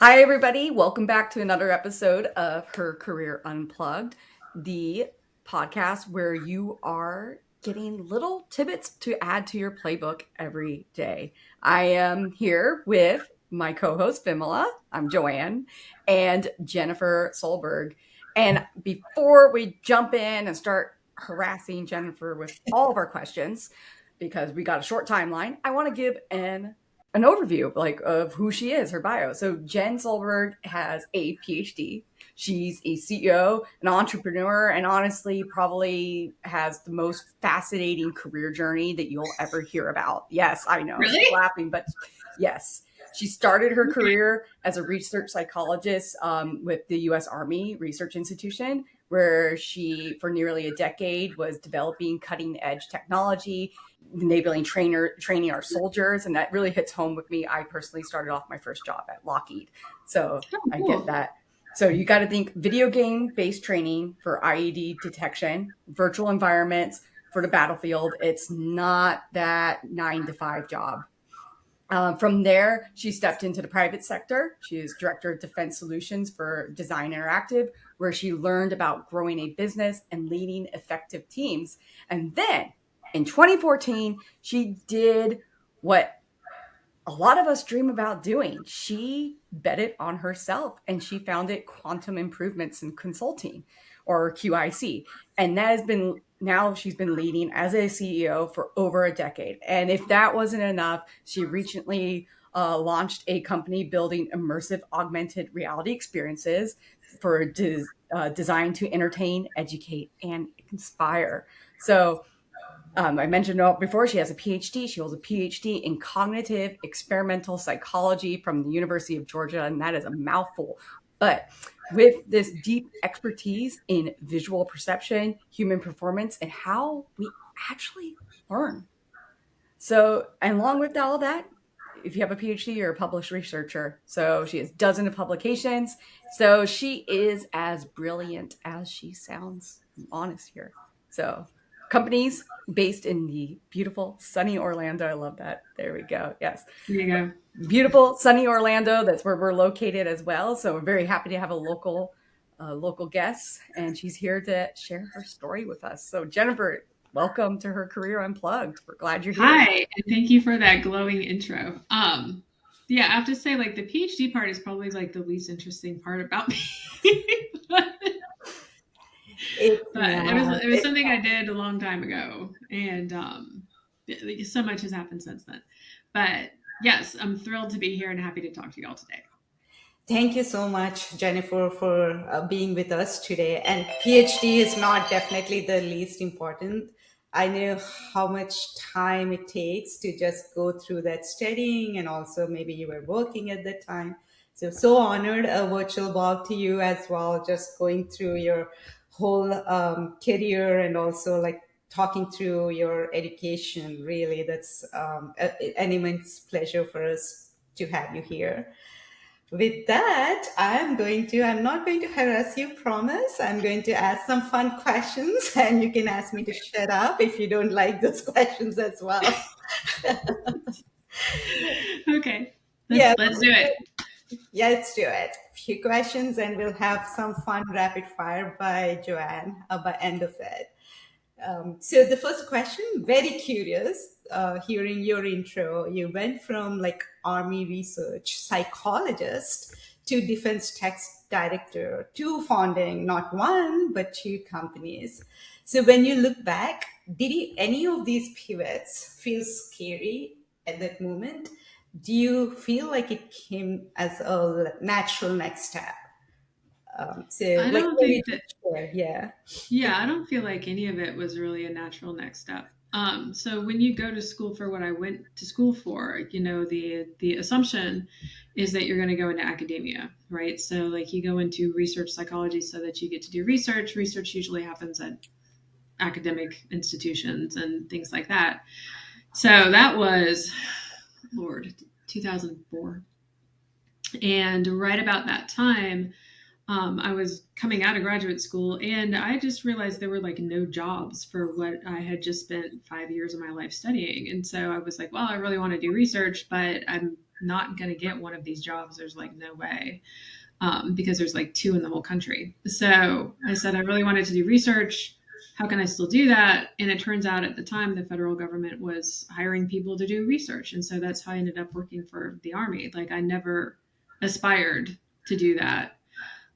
Hi, everybody. Welcome back to another episode of Her Career Unplugged, the podcast where you are getting little tidbits to add to your playbook every day. I am here with my co host, Vimala. I'm Joanne, and Jennifer Solberg. And before we jump in and start harassing Jennifer with all of our questions, because we got a short timeline, I want to give an overview of who she is, her bio. So Jen Solberg has a PhD. She's a CEO, an entrepreneur, and honestly probably has the most fascinating career journey that you'll ever hear about. Yes, I know. Really? She's laughing, but yes. She started her career as a research psychologist with the U.S. Army Research Institution, where she, for nearly a decade, was developing cutting edge technology, enabling training our soldiers, and that really hits home with me. I personally started off my first job at Lockheed, so Oh, I get cool. that. So you got to think video game based training for IED detection, virtual environments for the battlefield. It's not that 9 to 5 job. From there, she stepped into the private sector. She is director of defense solutions for Design Interactive, where she learned about growing a business and leading effective teams. And then in 2014, she did what a lot of us dream about doing. She bet on herself and she founded Quantum Improvements in Consulting, or QIC. And that has been, now she's been leading as a CEO for over a decade. And if that wasn't enough, she recently launched a company building immersive augmented reality experiences for designed to entertain, educate, and inspire. So I mentioned before, she has a PhD. She holds a PhD in cognitive experimental psychology from the University of Georgia, and that is a mouthful. But with this deep expertise in visual perception, human performance, and how we actually learn. So, and along with all that, if you have a PhD, you're a published researcher. So she has dozens of publications. So she is as brilliant as she sounds. I'm honest here. So companies based in the beautiful sunny Orlando. I love that. There we go. Yes. There you go. Beautiful sunny Orlando. That's where we're located as well. So we're very happy to have a local guest, and she's here to share her story with us. So Jennifer, welcome to Her Career Unplugged. We're glad you're Hi, here. and thank you for that glowing intro. Yeah, I have to say, like the PhD part is probably like the least interesting part about me. but It's it was something I did a long time ago, and so much has happened since then. But yes, I'm thrilled to be here and happy to talk to you all today. Thank you so much, Jennifer, for being with us today. And PhD is not definitely the least important. I know how much time it takes to just go through that studying, and also maybe you were working at that time. So honored, a virtual bow to you as well, just going through your whole career and also like talking through your education. Really, that's an immense pleasure for us to have you here. With that, I'm not going to harass you, promise. I'm going to ask some fun questions and you can ask me to shut up if you don't like those questions as well. Okay, Yeah, let's do it. yeah, let's do it. Few questions and we'll have some fun rapid fire by Joanne by end of it. So the first question, very curious, hearing your intro, you went from like army research psychologist to defense tech director to founding not one but two companies. So when you look back, any of these pivots feel scary at that moment? Do you feel like it came as a natural next step? So I like, don't what did think you that share? Yeah. Yeah, I don't feel like any of it was really a natural next step. So when you go to school for what I went to school for, the assumption is that you're going to go into academia, right? So like you go into research psychology so that you get to do research. Research usually happens at academic institutions and things like that. So that was, Lord, 2004. And right about that time, I was coming out of graduate school and I just realized there were like no jobs for what I had just spent 5 years of my life studying. And so I was like, well, I really want to do research, but I'm not going to get one of these jobs. There's like no way, because there's like 2 in the whole country. So I said, I really wanted to do research. How can I still do that? And it turns out at the time, the federal government was hiring people to do research. And so that's how I ended up working for the Army. Like I never aspired to do that.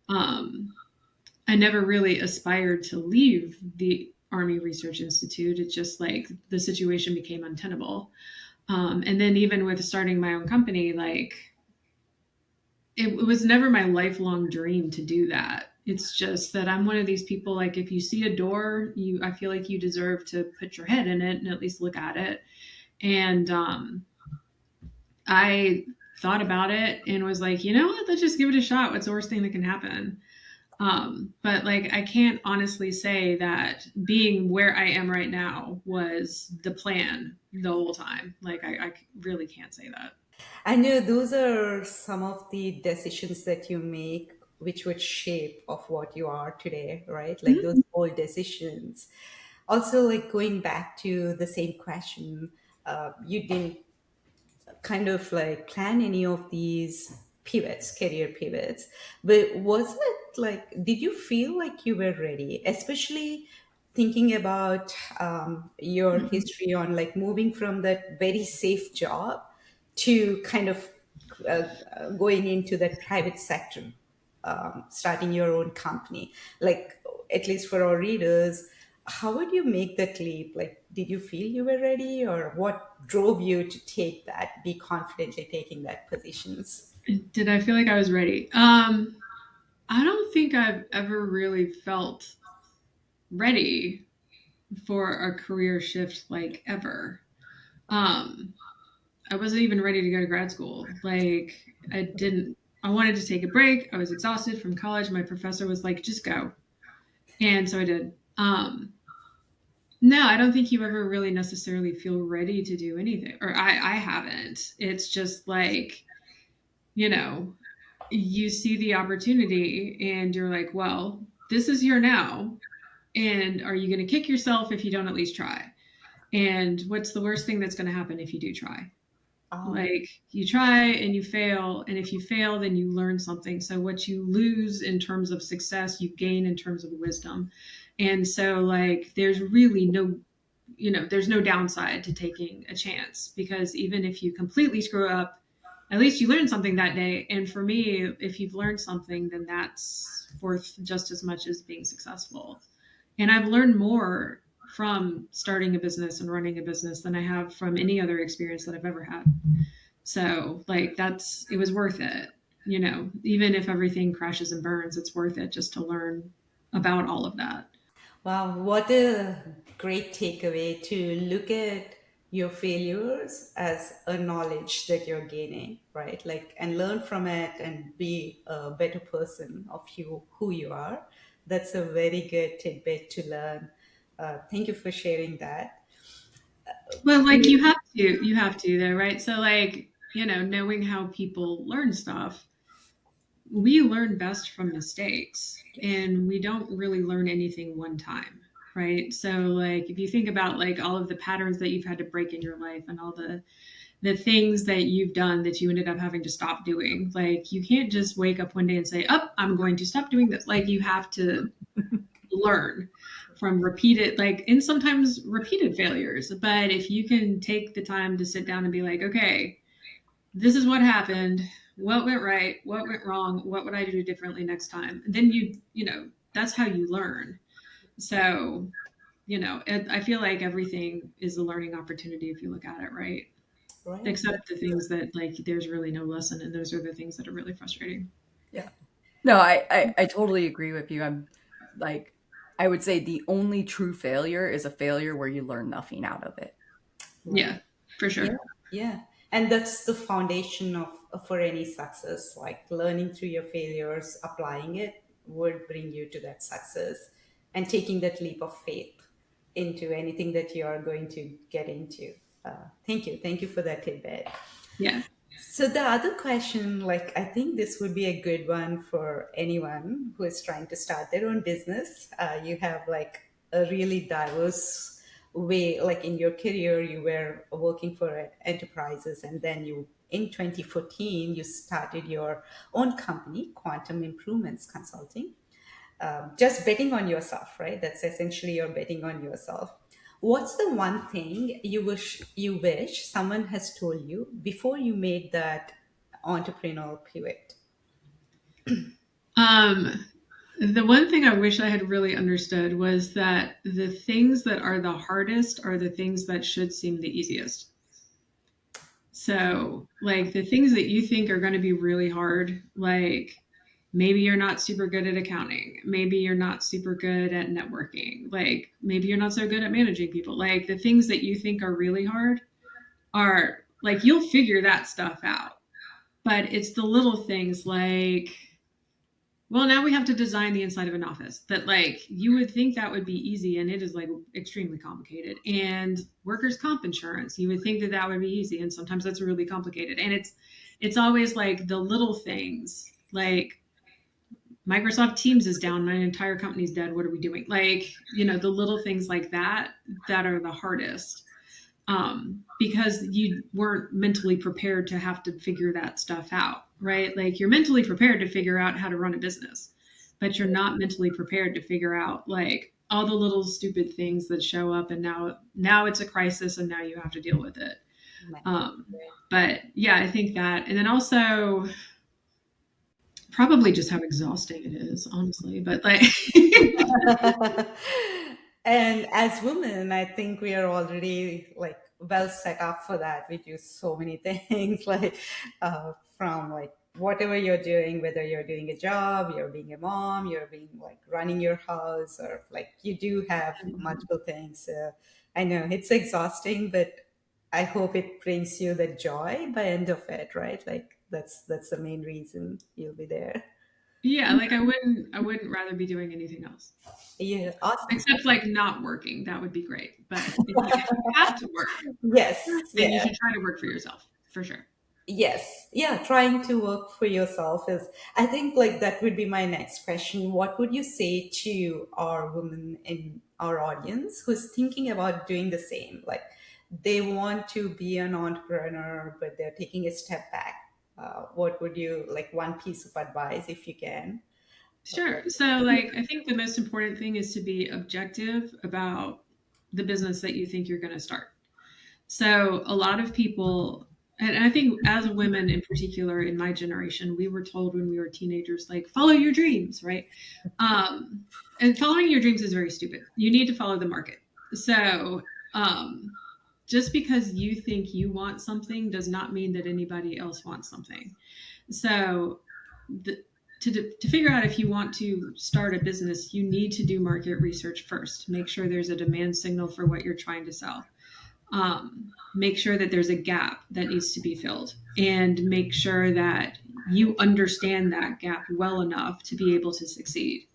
I never really aspired to leave the Army Research Institute. It's just like the situation became untenable. And then even with starting my own company, like it was never my lifelong dream to do that. It's just that I'm one of these people, like if you see a door, I feel like you deserve to put your head in it and at least look at it. And I thought about it and was like, you know what, let's just give it a shot. What's the worst thing that can happen? But like I can't honestly say that being where I am right now was the plan the whole time. Like I really can't say that. I know those are some of the decisions that you make which would shape of what you are today, right? Like those Mhm. bold decisions. Also, like going back to the same question, you didn't kind of like plan any of these pivots, career pivots, but was it like, did you feel like you were ready, especially thinking about your Mhm. history on like moving from that very safe job to kind of going into that private sector, starting your own company? Like, at least for our readers, how would you make that leap? Like, did you feel you were ready, or what drove you to take that, be confidently taking that positions? Did I feel like I was ready? I don't think I've ever really felt ready for a career shift like ever. Um, I wasn't even ready to go to grad school. Like I wanted to take a break. I was exhausted from college. My professor was like, just go. And so I did. No, I don't think you ever really necessarily feel ready to do anything, or I haven't. It's just like, you know, you see the opportunity and you're like, well, this is here now. And are you going to kick yourself if you don't at least try? And what's the worst thing that's going to happen if you do try? Oh, Like you try and you fail, and if you fail, then you learn something. So what you lose in terms of success, you gain in terms of wisdom. And so like there's really no, there's no downside to taking a chance, because even if you completely screw up, at least you learned something that day. And for me, if you've learned something, then that's worth just as much as being successful. And I've learned more from starting a business and running a business than I have from any other experience that I've ever had. So, like, it was worth it. Even if everything crashes and burns, it's worth it just to learn about all of that. wow, what a great takeaway to look at your failures as a knowledge that you're gaining, right? Like, and learn from it and be a better person of you, who you are. That's a very good tidbit to learn. Thank you for sharing that. Well, like you have to though, right? So like, knowing how people learn stuff, we learn best from mistakes, and we don't really learn anything one time, right? So like if you think about like all of the patterns that you've had to break in your life and all the things that you've done that you ended up having to stop doing, like you can't just wake up one day and say, "Oh, I'm going to stop doing this." Like you have to learn from repeated, like, and sometimes repeated failures. But if you can take the time to sit down and be like, okay, this is what happened, what went right, what went wrong, what would I do differently next time, and then that's how you learn. So I feel like everything is a learning opportunity if you look at it right, Right. except the things that like there's really no lesson, and those are the things that are really frustrating. Yeah. No, I totally agree with you. I'm like, I would say the only true failure is a failure where you learn nothing out of it. Yeah, Right. for Yeah, sure. yeah. And that's the foundation of for any success. Like learning through your failures, applying it would bring you to that success, and taking that leap of faith into anything that you are going to get into. Thank you for that tidbit. Yeah. So the other question, like I think this would be a good one for anyone who is trying to start their own business. You have like a really diverse way, like in your career, you were working for enterprises, and then you in 2014, you started your own company, Quantum Improvements Consulting. Just betting on yourself, right? That's essentially you're betting on yourself. What's the one thing you wish someone has told you before you made that entrepreneurial pivot? Um, the one thing I wish I had really understood was that the things that are the hardest are the things that should seem the easiest. So, like the things that you think are going to be really hard, like maybe you're not super good at accounting, maybe you're not super good at networking, like maybe you're not so good at managing people. Like the things that you think are really hard are like you'll figure that stuff out. But it's the little things like, well, now we have to design the inside of an office that like you would think that would be easy and it is like extremely complicated. And workers' comp insurance, you would think that that would be easy and sometimes that's really complicated. And it's always like the little things like Microsoft Teams is down, my entire company's dead. What are we doing? Like, the little things like that that are the hardest. Because you weren't mentally prepared to have to figure that stuff out, right? Like you're mentally prepared to figure out how to run a business, but you're not mentally prepared to figure out like all the little stupid things that show up, and now it's a crisis, and now you have to deal with it. Um, but yeah, I think that, and then also probably just how exhausting it is, honestly. But like, And as women, I think we are already like well set up for that. We do so many things, like from like whatever you're doing, whether you're doing a job, you're being a mom, you're being like running your house, or like you do have multiple things. So I know it's exhausting, but I hope it brings you the joy by end of it, right? Like that's the main reason you'll be there. yeah, like I wouldn't rather be doing anything else. Yeah, awesome. Except like not working, that would be great. But if you have to work, Yes, then you yeah. should try to work for yourself for sure. Yes, yeah, trying to work for yourself is, I think, like that would be my next question. What would you say to our women in our audience who's thinking about doing the same? Like they want to be an entrepreneur, but they're taking a step back. What would you like one piece of advice if you can? Sure. So like I think the most important thing is to be objective about the business that you think you're going to start. So a lot of people, and I think as women in particular in my generation, we were told when we were teenagers, like follow your dreams, right? Um, and following your dreams is very stupid. You need to follow the market. So just because you think you want something does not mean that anybody else wants something. So the, to figure out if you want to start a business, you need to do market research first. Make sure there's a demand signal for what you're trying to sell. Make sure that there's a gap that needs to be filled, and make sure that you understand that gap well enough to be able to succeed.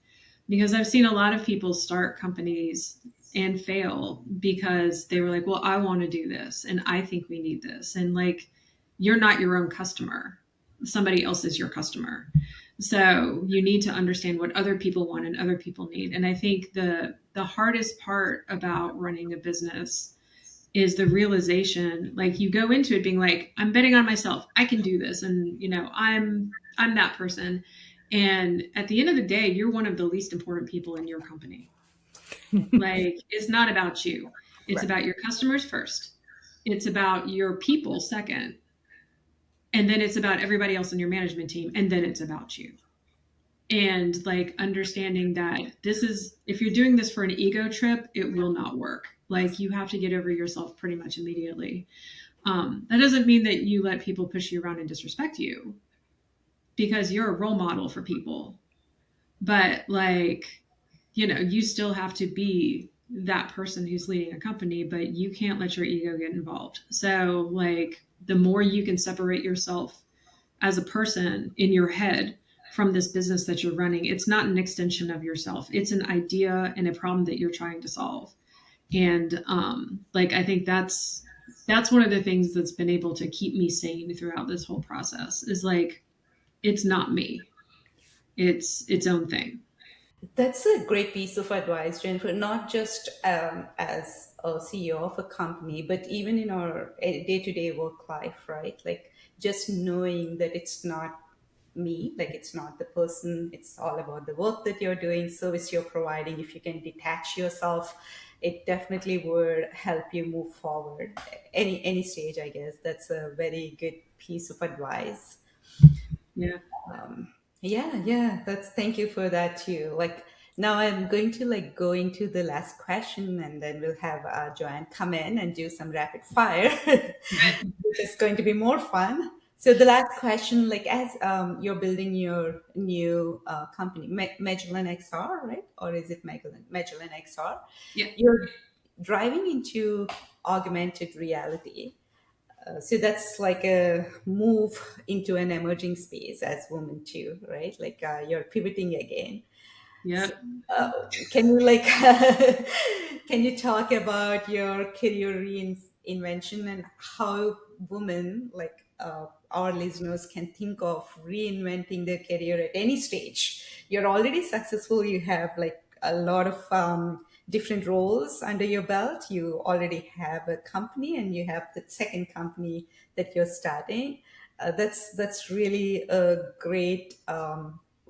Because I've seen a lot of people start companies and fail because they were like, well, I want to do this and I think we need this. And like, you're not your own customer, somebody else is your customer. So you need to understand what other people want and other people need. And I think the hardest part about running a business is the realization, like you go into it being like, I'm betting on myself, I can do this, and I'm that person. And at the end of the day, you're one of the least important people in your company. Like it's not about you, it's Right. about your customers first, it's about your people second, and then it's about everybody else in your management team, and then it's about you. And like understanding that this is, if you're doing this for an ego trip, it will not work. Like you have to get over yourself pretty much immediately. That doesn't mean that you let people push you around and disrespect you, because you're a role model for people. But like, you still have to be that person who's leading a company, but you can't let your ego get involved. So like the more you can separate yourself as a person in your head from this business that you're running, it's not an extension of yourself. It's an idea and a problem that you're trying to solve. And like I think that's one of the things that's been able to keep me sane throughout this whole process is like it's not me. It's its own thing. That's a great piece of advice, Jennifer, not just as a CEO of a company, but even in our day to day work life, right? Like just knowing that it's not me, like it's not the person, it's all about the work that you're doing, service you're providing. If you can detach yourself, it definitely would help you move forward any stage. I guess that's a very good piece of advice. Yeah. Yeah, yeah, that's, thank you for that too. Like, now I'm going to like go into the last question, and then we'll have Joanne come in and do some rapid fire, which is going to be more fun. So the last question, like, as you're building your new company, Magellan XR, right? Or is it Magellan XR? Yeah. You're driving into augmented reality. So that's like a move into an emerging space as women too, right? Like you're pivoting again. So, Yep. can you like can you talk about your career reinvention and how women like our listeners can think of reinventing their career at any stage? You're already successful. You have like a lot of different roles under your belt. You already have a company, and you have the second company that you're starting. That's really a great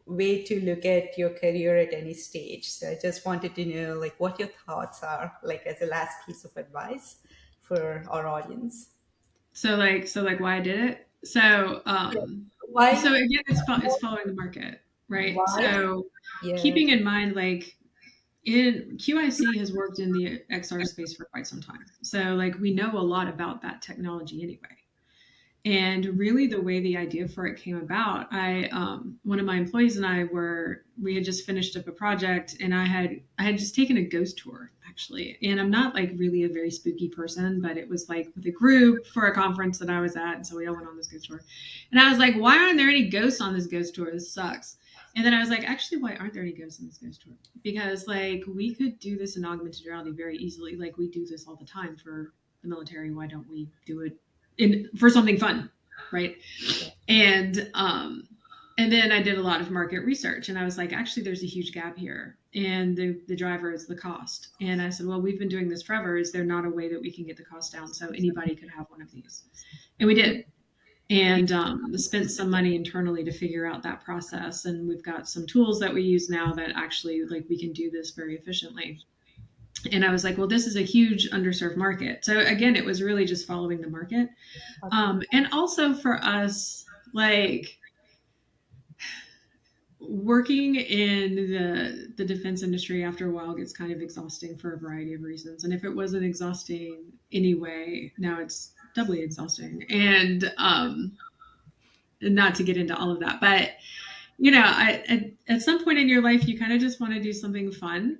way to look at your career at any stage. So I just wanted to know like what your thoughts are, like as a last piece of advice for our audience. So like why I did it. So Yeah. so Why? again, it's following the market, right? Why? So Yeah. keeping in mind, like, in QIC has worked in the XR space for quite some time. So like we know a lot about that technology anyway. And really, the way the idea for it came about, one of my employees and we had just finished up a project, and I had just taken a ghost tour actually. And I'm not like really a very spooky person, but it was like with a group for a conference that I was at, and so we all went on this ghost tour. And I was like, why aren't there any ghosts on this ghost tour? This sucks. And then I was like, actually, why aren't there any ghosts on this ghost tour? Because like we could do this in augmented reality very easily. Like we do this all the time for the military. Why don't we do it for something fun, right? And and then I did a lot of market research, and I was like, actually, there's a huge gap here, and the driver is the cost. And I said, well, we've been doing this forever. Is there not a way that we can get the cost down so anybody could have one of these? And we did. And spent some money internally to figure out that process. And we've got some tools that we use now that actually like we can do this very efficiently. And I was like, well, this is a huge underserved market. So again, it was really just following the market. And also for us, like working in the defense industry after a while gets kind of exhausting for a variety of reasons. And if it wasn't exhausting anyway, now it's doubly exhausting. And not to get into all of that, but at some point in your life, you kind of just want to do something fun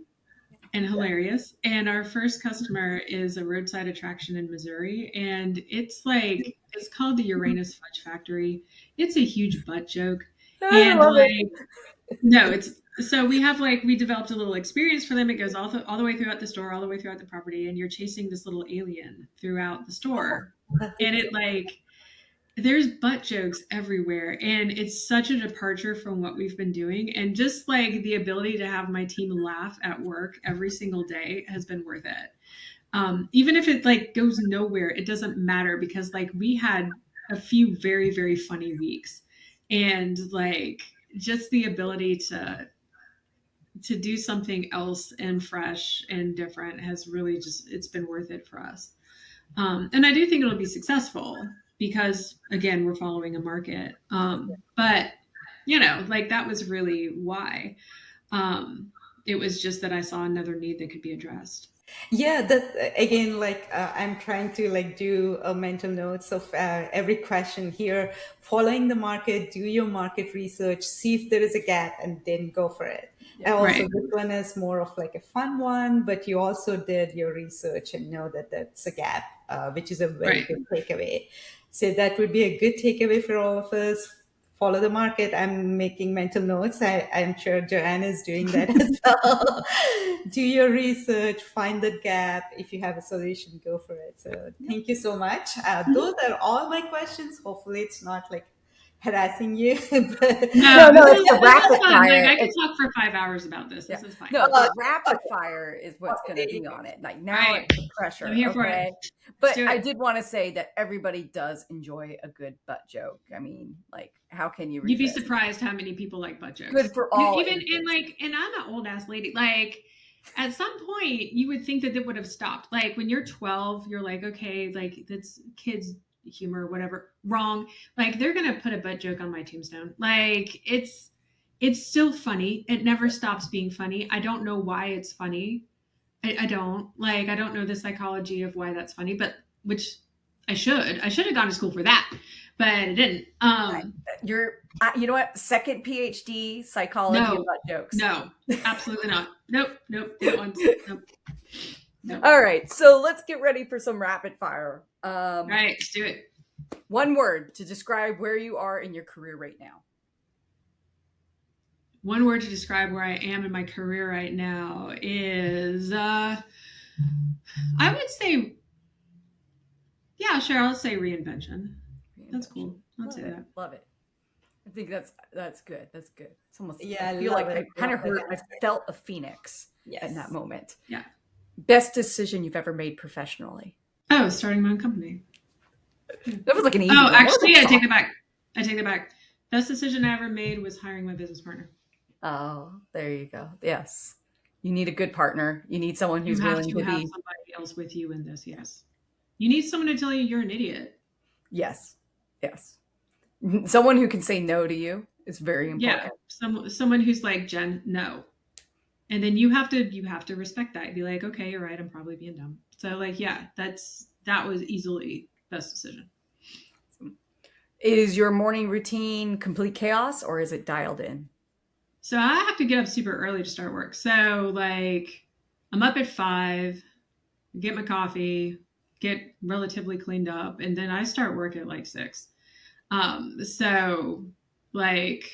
and hilarious. And our first customer is a roadside attraction in Missouri. And it's called the Uranus Fudge Factory. It's a huge butt joke. I And love like, no, so we developed a little experience for them. It goes all the way throughout the store, all the way throughout the property. And you're chasing this little alien throughout the store. And it. it like, there's butt jokes everywhere, and it's such a departure from what we've been doing, and just like the ability to have my team laugh at work every single day has been worth it. Even if it like goes nowhere, it doesn't matter, because like we had a few very very funny weeks, and like just the ability to do something else and fresh and different has really just, it's been worth it for us. And I do think it'll be successful because, again, we're following a market. But, like that was really why. It was just that I saw another need that could be addressed. Yeah, that again, like I'm trying to like do a mental notes of every question here. Following the market, do your market research, see if there is a gap, and then go for it. And also, Right, this one is more of like a fun one, but you also did your research and know that that's a gap, which is a very right. good takeaway. So that would be a good takeaway for all of us. Follow the market. I'm making mental notes. I'm sure Joanne is doing that as well. Do your research, find the gap. If you have a solution, go for it. So thank you so much. Those are all my questions. Hopefully it's not like harassing you. No, No, this it's the is rapid fun. fire. Like I could talk for 5 hours about this. Yeah. This is fine. No, All the Okay, rapid okay, fire is what's okay, going there to you be go. on it. Like now right. it's the I'm pressure. here for it. Okay. Let's But do I it. did want to say that everybody does enjoy a good butt joke. I mean, like, how can you You'd be resist? surprised how many people like butt jokes. Good for all Even ages. in like, and I'm an old ass lady. Like, at some point, you would think that it would have stopped. Like when you're 12, you're like, okay, like that's kids humor, whatever. Wrong. Like they're gonna put a butt joke on my tombstone. Like it's still funny. It never stops being funny. I don't know why it's funny. I don't like. I don't know the psychology of why that's funny, but which I should. I should have gone to school for that, but I didn't. You know what? Second PhD psychology of No, butt jokes. no, absolutely not. Nope, nope, did it once. Nope, nope. All right, so let's get ready for some rapid fire. All right, let's do it. One word to describe where you are in your career right now. One word to describe where I am in my career right now is, I would say, yeah, sure, I'll say reinvention. That's cool. I'll say that. Love it. I think that's good. That's good. It's almost, Yeah, I feel love like it. I kind of Love heard, it. I felt a phoenix Yes. in that moment. Yeah. Best decision you've ever made professionally. Oh, starting my own company. That was like an easy Oh, one. actually, I take it back. I take it back. Best decision I ever made was hiring my business partner. Oh, there you go. Yes. You need a good partner. You need someone who's You have willing to to have be. somebody else with you in this. Yes. You need someone to tell you you're an idiot. Yes. Yes. Someone who can say no to you is very important. Yeah. Someone who's like, Jen, no. And then you have to respect that. Be like, okay, you're right. I'm probably being dumb. So like, yeah, that was easily best decision. Is your morning routine complete chaos or is it dialed in? So I have to get up super early to start work. So like I'm up at 5, get my coffee, get relatively cleaned up, and then I start work at like 6. So like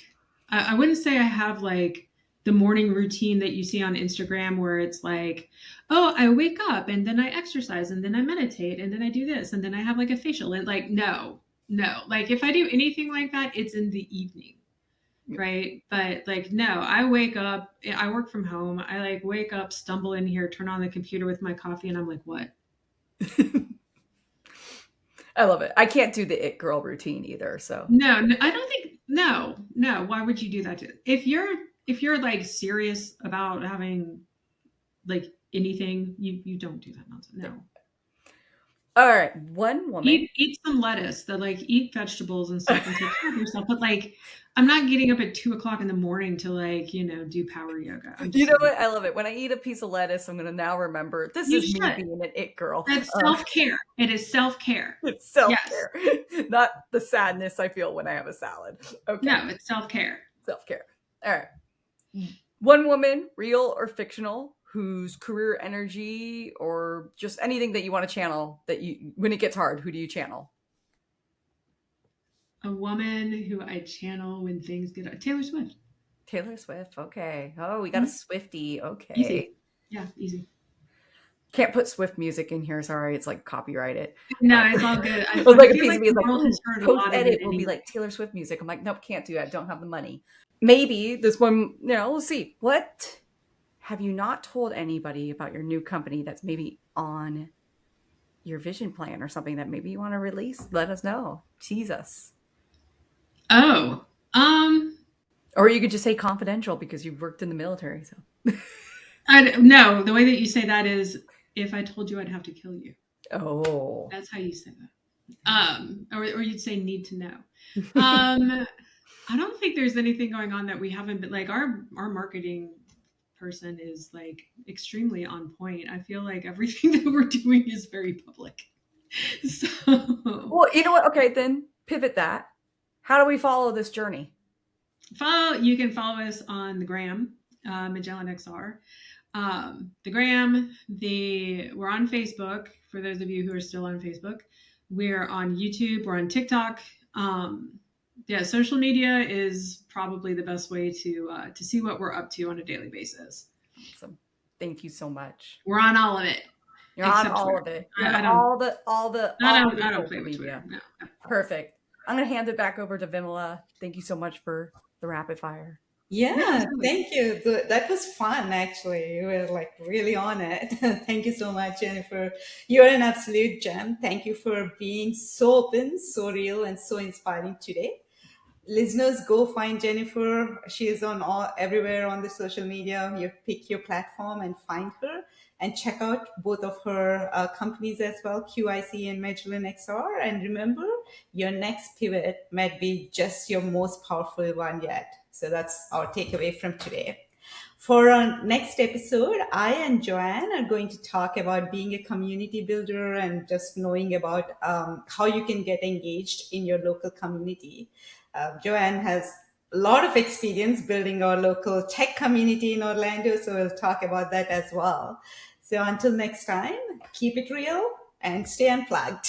I wouldn't say I have like the morning routine that you see on Instagram where it's like, oh, I wake up and then I exercise and then I meditate and then I do this and then I have like a facial, and like no. Like if I do anything like that, it's in the evening. Right. But like, no, I wake up, I work from home. I like wake up, stumble in here, turn on the computer with my coffee, and I'm like, what? I love it. I can't do the it girl routine either. So No, I don't think, no. Why would you do that? If you're like serious about having like anything, you don't do that nonsense. No. All right. One woman. Eat some lettuce, eat vegetables and stuff and take care of yourself. But like, I'm not getting up at 2:00 in the morning to like, do power yoga. You know what? I love it. When I eat a piece of lettuce, I'm going to now remember this is me being an it girl. That's self-care. It is self-care. It's self-care. Yes. Not the sadness I feel when I have a salad. Okay. No, it's self-care. Self-care. All right. One woman, real or fictional, whose career energy or just anything that you want to channel that you, when it gets hard, who do you channel? A woman who I channel when things get hard. Taylor Swift. Taylor Swift. Okay. Oh, we got a Swiftie. Okay. Easy. Yeah, easy. Can't put Swift music in here. Sorry, it's like copyrighted. No, it's all good. I was like a piece of me, like post edit will be like Taylor Swift music. I'm like, nope, can't do that. Don't have the money. Maybe this one. We'll see. What have you not told anybody about your new company that's maybe on your vision plan or something that maybe you want to release? Let us know. Tease us. Oh, or you could just say confidential because you've worked in the military. So no, the way that you say that is, if I told you, I'd have to kill you. Oh, that's how you say that. Or you'd say need to know. I don't think there's anything going on that we haven't been like our marketing person is like extremely on point. I feel like everything that we're doing is very public. So, well, you know what? Okay, then pivot that. How do we follow this journey? You can follow us on the gram, Magellan XR. The gram, we're on Facebook for those of you who are still on Facebook. We're on YouTube, we're on TikTok. Social media is probably the best way to see what we're up to on a daily basis. Awesome. Thank you so much. We're on all of it. You're on all of it. You're on all the I don't play with Twitter. No. Perfect. I'm going to hand it back over to Vimala. Thank you so much for the rapid fire. Yeah, Yeah, totally. thank you. That was fun, actually. You were like really on it. Thank you so much, Jennifer. You're an absolute gem. Thank you for being so open, so real, and so inspiring today. Listeners, go find Jennifer. She is on all everywhere on the social media. You pick your platform and find her, and check out both of her companies as well, QIC and Magellan XR. And remember, your next pivot might be just your most powerful one yet. So that's our takeaway from today. For our next episode, I and Joanne are going to talk about being a community builder and just knowing about how you can get engaged in your local community. Joanne has a lot of experience building our local tech community in Orlando, so we'll talk about that as well. So until next time, keep it real and stay unplugged.